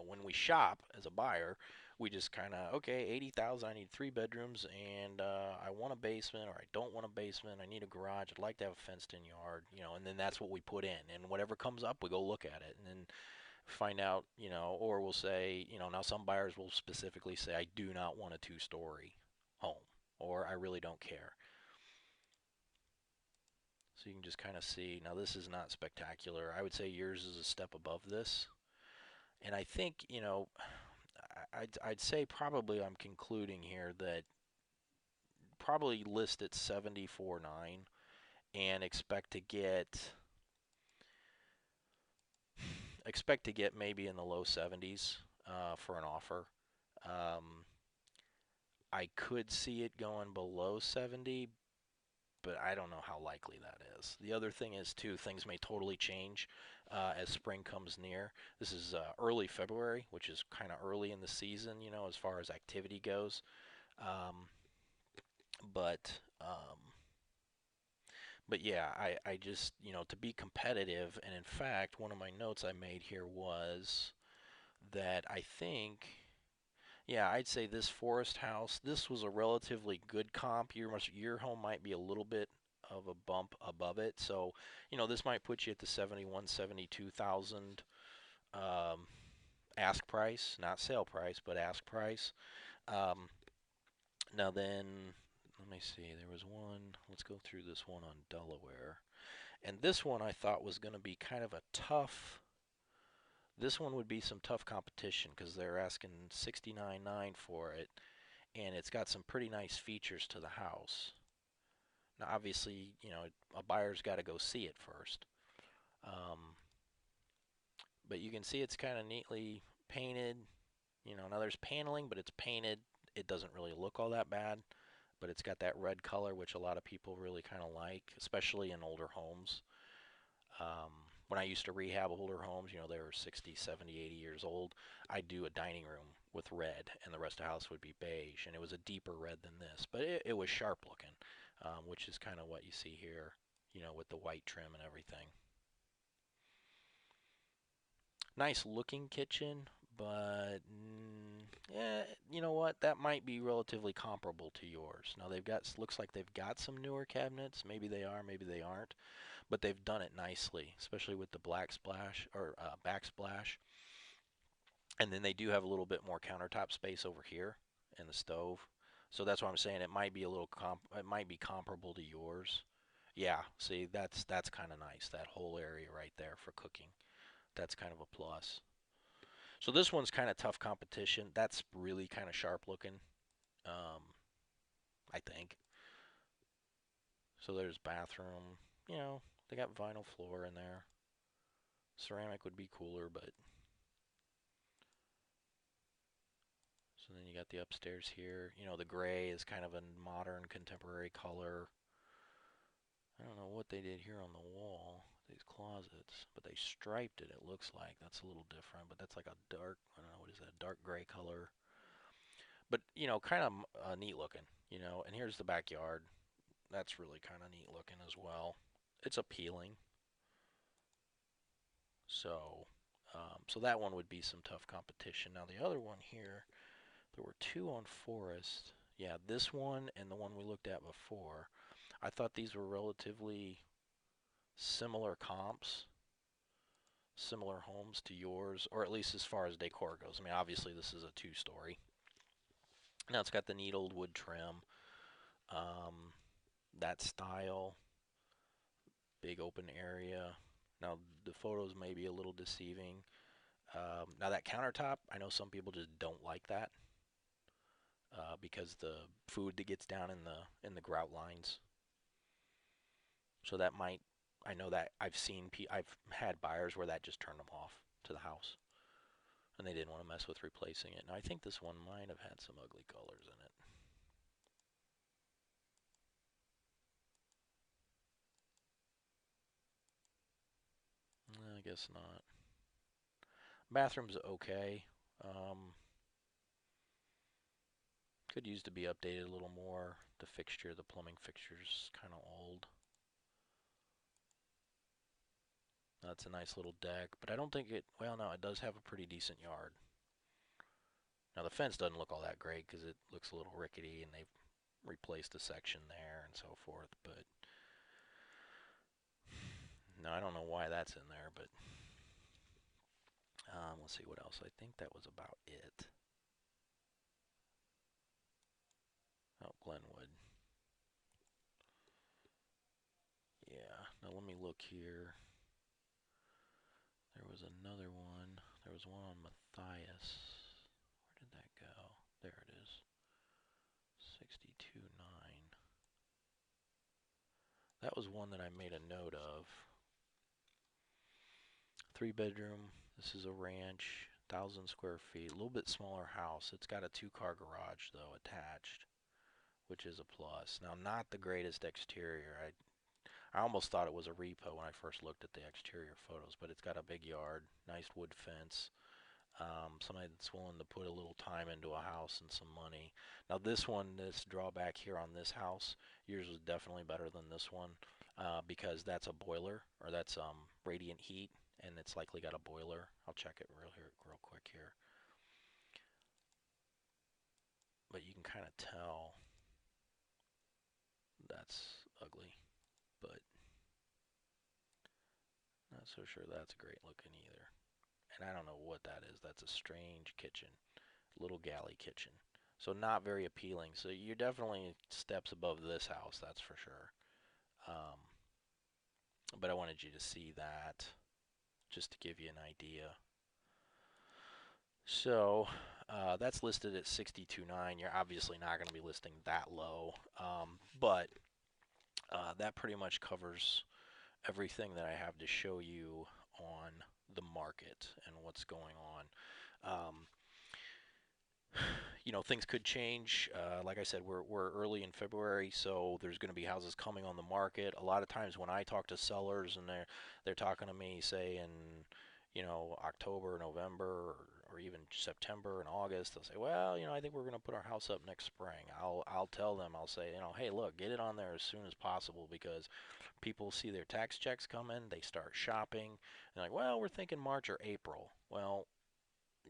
when we shop as a buyer, we just kind of, okay, 80,000, I need three bedrooms, and I want a basement, or I don't want a basement, I need a garage, I'd like to have a fenced-in yard, and then that's what we put in. And whatever comes up, we go look at it, and then find out, or we'll say, now some buyers will specifically say, I do not want a two-story home, or I really don't care. So you can just kind of see, now this is not spectacular. I would say yours is a step above this. And I think, I'd say probably I'm concluding here that probably list at 74.9 and expect to get maybe in the low 70s for an offer. Um, I could see it going below 70, but I don't know how likely that is. The other thing is, too, things may totally change as spring comes near. This is early February, which is kind of early in the season, as far as activity goes. Um, but um, but yeah, I just, to be competitive, and in fact, one of my notes I made here was that I think, yeah, I'd say this Forest House, this was a relatively good comp. Your home might be a little bit of a bump above it. So, this might put you at the 71, 72,000 um, ask price, not sale price, but ask price. Um, Now then, let me see. There was one. Let's go through this one on Delaware. And this one I thought was going to be kind of a tough. This one would be some tough competition because they're asking $69,900 for it, and it's got some pretty nice features to the house. Now, obviously, you know, a buyer's got to go see it first. But you can see it's kind of neatly painted. You know, now there's paneling, but it's painted. It doesn't really look all that bad, but it's got that red color, which a lot of people really kind of like, especially in older homes. When I used to rehab older homes, you know, they were 60, 70, 80 years old, I'd do a dining room with red, and the rest of the house would be beige, and it was a deeper red than this, but it was sharp looking, which is kind of what you see here, you know, with the white trim and everything. Nice looking kitchen, but you know what? That might be relatively comparable to yours. Now looks like they've got some newer cabinets. Maybe they are, maybe they aren't, but they've done it nicely, especially with the black splash or backsplash. And then they do have a little bit more countertop space over here in the stove. So that's why I'm saying it might be a little it might be comparable to yours. Yeah, see, that's kind of nice. That whole area right there for cooking. That's kind of a plus. So this one's kind of tough competition. That's really kind of sharp looking, um, I think. So there's bathroom. You know, they got vinyl floor in there. Ceramic would be cooler, but so then you got the upstairs here. You know, the gray is kind of a modern contemporary color. I don't know what they did here on the wall, these closets, but they striped it, it looks like. That's a little different, but that's like a dark, I don't know, what is that, dark gray color. But, you know, kind of neat looking, you know. And here's the backyard. That's really kind of neat looking as well. It's appealing. So, so that one would be some tough competition. Now the other one here, there were two on Forest. Yeah, this one and the one we looked at before. I thought these were relatively similar comps, similar homes to yours, or at least as far as decor goes. I mean, obviously this is a two-story. Now it's got the neat old wood trim, um, that style, big open area. Now the photos may be a little deceiving. Now that countertop, I know some people just don't like that because the food that gets down in the grout lines. So that might, I know that I've had buyers where that just turned them off to the house, and they didn't want to mess with replacing it. Now I think this one might have had some ugly colors in it. I guess not. Bathroom's okay. Could use to be updated a little more. The fixture, the plumbing fixture's kind of old. That's a nice little deck, but I don't think it, well, no, it does have a pretty decent yard. Now the fence doesn't look all that great because it looks a little rickety and they've replaced a section there and so forth, but no, I don't know why that's in there, but let's see what else. I think that was about it. Oh, Glenwood. Yeah, now let me look here. There was another one. There was one on Matthias. Where did that go? There it is. 62.9. That was one that I made a note of. 3 bedroom. This is a ranch. 1,000 square feet. A little bit smaller house. It's got a 2-car garage though attached, which is a plus. Now, not the greatest exterior. I almost thought it was a repo when I first looked at the exterior photos, but it's got a big yard, nice wood fence. Somebody that's willing to put a little time into a house and some money. Now this one, this drawback here on this house, yours was definitely better than this one because that's a boiler, or that's radiant heat, and it's likely got a boiler. I'll check it real quick here. But you can kind of tell that's ugly, but not so sure that's great looking either. And I don't know what that is. That's a strange kitchen, little galley kitchen. So not very appealing. So you're definitely steps above this house, that's for sure. Um, but I wanted you to see that just to give you an idea. So that's listed at 62.9. You're obviously not going to be listing that low, but that pretty much covers everything that I have to show you on the market and what's going on. Things could change. Like I said, we're early in February, so there's going to be houses coming on the market. A lot of times when I talk to sellers and they're talking to me, say in October, November, or even September and August, they'll say, well, I think we're going to put our house up next spring. I'll tell them, I'll say, hey, look, get it on there as soon as possible because people see their tax checks come in, they start shopping. They're like, well, we're thinking March or April. Well,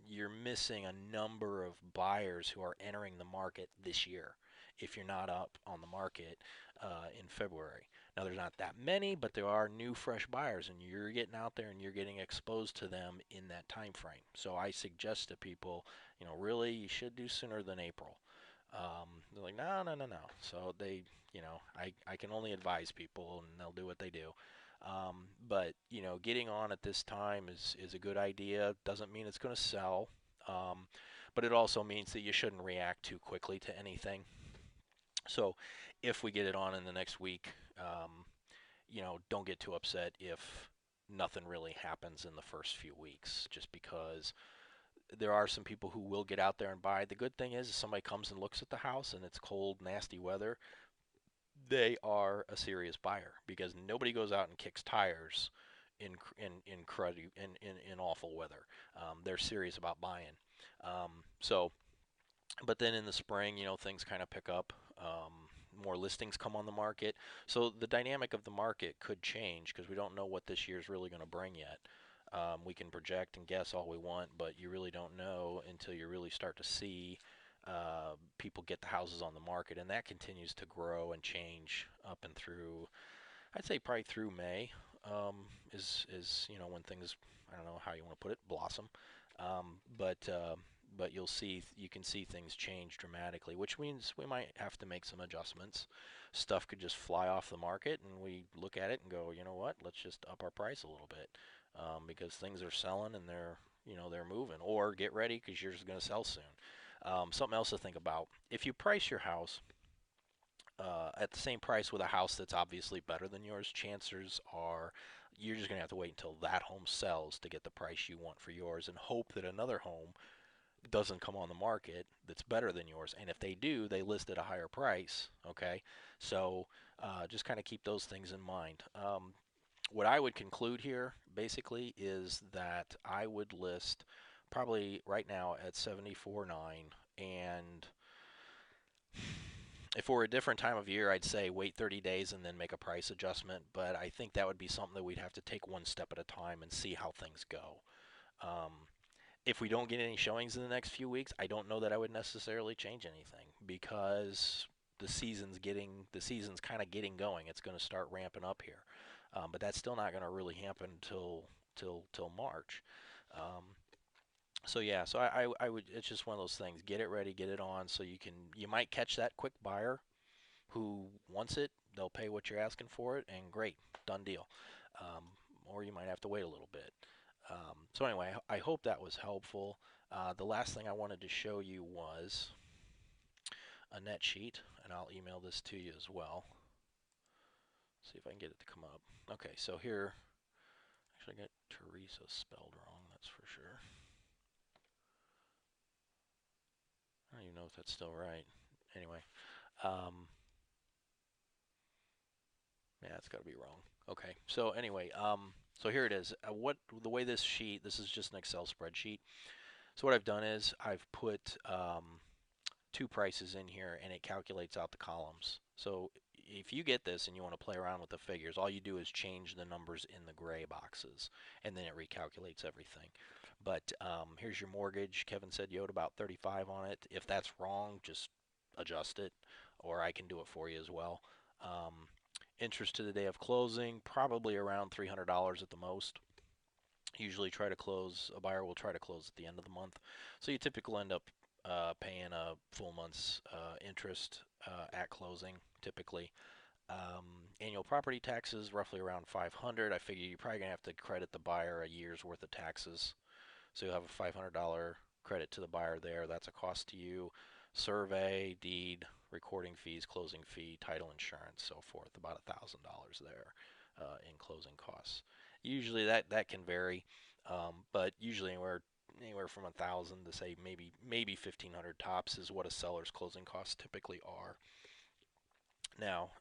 you're missing a number of buyers who are entering the market this year if you're not up on the market in February. Now, there's not that many, but there are new, fresh buyers, and you're getting out there and you're getting exposed to them in that time frame. So I suggest to people, really, you should do sooner than April. They're like, no, no, no, no. So I can only advise people, and they'll do what they do. But getting on at this time is a good idea. Doesn't mean it's going to sell, um, but it also means that you shouldn't react too quickly to anything. So, if we get it on in the next week, don't get too upset if nothing really happens in the first few weeks, just because there are some people who will get out there and buy. The good thing is, if somebody comes and looks at the house and it's cold, nasty weather, they are a serious buyer because nobody goes out and kicks tires in cruddy in awful weather. They're serious about buying. So, but then in the spring, things kind of pick up. More listings come on the market, so the dynamic of the market could change because we don't know what this year is really going to bring yet. We can project and guess all we want, but you really don't know until you really start to see people get the houses on the market, and that continues to grow and change up and through. I'd say probably through May is when things, I don't know how you want to put it, blossom. But you can see things change dramatically, which means we might have to make some adjustments. Stuff could just fly off the market, and we look at it and go, you know what? Let's just up our price a little bit because things are selling and they're moving. Or get ready because yours is going to sell soon. Something else to think about: if you price your house at the same price with a house that's obviously better than yours, chances are you're just going to have to wait until that home sells to get the price you want for yours and hope that another home doesn't come on the market that's better than yours. And if they do, they list at a higher price. Okay, so just kind of keep those things in mind. What I would conclude here basically is that I would list probably right now at 74.9, and if we're a different time of year, I'd say wait 30 days and then make a price adjustment. But I think that would be something that we'd have to take one step at a time and see how things go. Um, if we don't get any showings in the next few weeks, I don't know that I would necessarily change anything because the season's kind of getting going. It's going to start ramping up here, but that's still not going to really happen till March. Um, so yeah, so I would. It's just one of those things. Get it ready, get it on, so you might catch that quick buyer who wants it. They'll pay what you're asking for it, and great, done deal. Um, or you might have to wait a little bit. So anyway, I hope that was helpful. The last thing I wanted to show you was a net sheet, and I'll email this to you as well. See if I can get it to come up. Okay, so here, actually I got Teresa spelled wrong, that's for sure. I don't even know if that's still right. Anyway, um, yeah, it's got to be wrong. Okay, so anyway, so here it is. The way this is just an Excel spreadsheet. So what I've done is I've put two prices in here and it calculates out the columns. So if you get this and you want to play around with the figures, all you do is change the numbers in the gray boxes and then it recalculates everything. But here's your mortgage. Kevin said you owed about 35 on it. If that's wrong, just adjust it, or I can do it for you as well. Um, Interest to the day of closing, probably around $300 at the most. Usually a buyer will try to close at the end of the month. So you typically end up paying a full month's interest at closing, typically. Annual property taxes, roughly around 500. I figure you're probably gonna have to credit the buyer a year's worth of taxes, so you'll have a $500 credit to the buyer there. That's a cost to you. Survey, deed, recording fees, closing fee, title insurance, so forth. About $1,000 there in closing costs. Usually that can vary, but usually anywhere from 1,000 to say maybe 1,500 tops is what a seller's closing costs typically are. Now,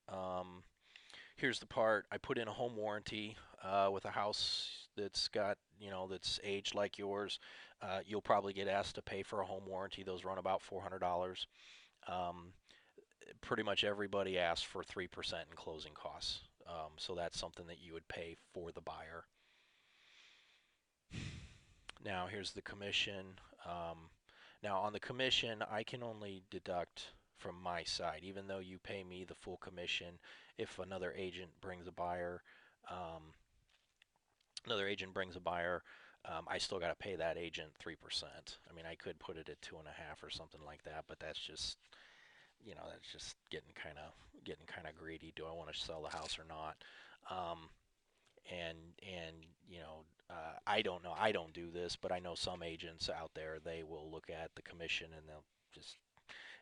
here's the part. I put in a home warranty with a house that's got, that's aged like yours. You'll probably get asked to pay for a home warranty. Those run about $400. Um, Pretty much everybody asks for 3% in closing costs. So that's something that you would pay for the buyer. Now here's the commission. Um, Now on the commission, I can only deduct from my side, even though you pay me the full commission. If um, another agent brings a buyer, I still got to pay that agent 3%. I mean, I could put it at 2.5 or something like that, but that's just getting kind of greedy. Do I want to sell the house or not? Um, and I don't know. I don't do this, but I know some agents out there. They will look at the commission and they'll just,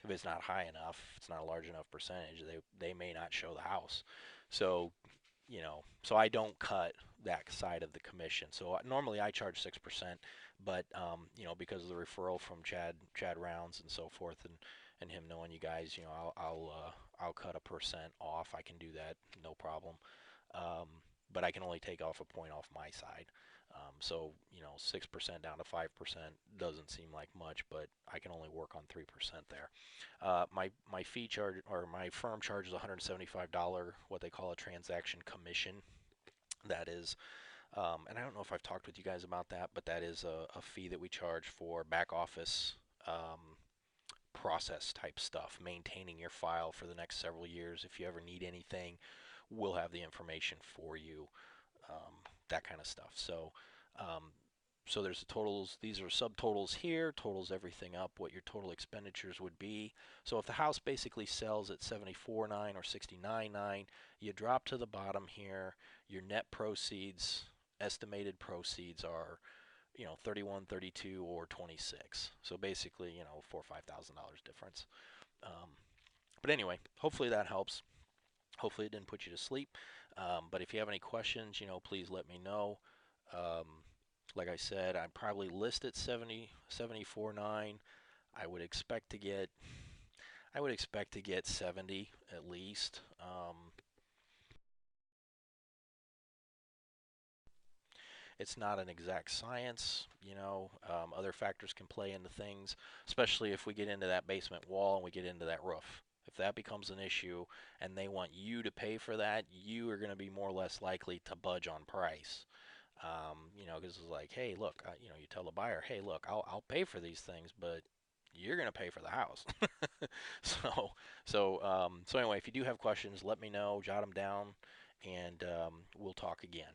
if it's not high enough, it's not a large enough percentage, they may not show the house. So so I don't cut that side of the commission. So normally I charge 6%, but because of the referral from Chad Rounds and so forth, and him knowing you guys, I'll cut a percent off. I can do that, no problem. Um, but I can only take off a point off my side. So 6% down to 5% doesn't seem like much, but I can only work on 3% there. My fee charge, or my firm charges $175, what they call a transaction commission. That is, and I don't know if I've talked with you guys about that, but that is a fee that we charge for back office process type stuff, maintaining your file for the next several years. If you ever need anything, we'll have the information for you, um, that kind of stuff. Um, so there's the totals. These are subtotals here, totals everything up, what your total expenditures would be. So if the house basically sells at 74.9 or 69.9, you drop to the bottom here. Your net proceeds, estimated proceeds are 31, 32, or 26. So basically, $4 or $5,000 difference. Um, but anyway, hopefully that helps. Hopefully it didn't put you to sleep. But if you have any questions, please let me know. Um, like I said, I probably list at 74.9. I would expect to get I would expect to get 70 at least. It's not an exact science, other factors can play into things, especially if we get into that basement wall and we get into that roof. If that becomes an issue and they want you to pay for that, you are going to be more or less likely to budge on price. Because it's like, hey, look, you tell the buyer, hey, look, I'll pay for these things, but you're going to pay for the house. so, so anyway, if you do have questions, let me know, jot them down, and we'll talk again.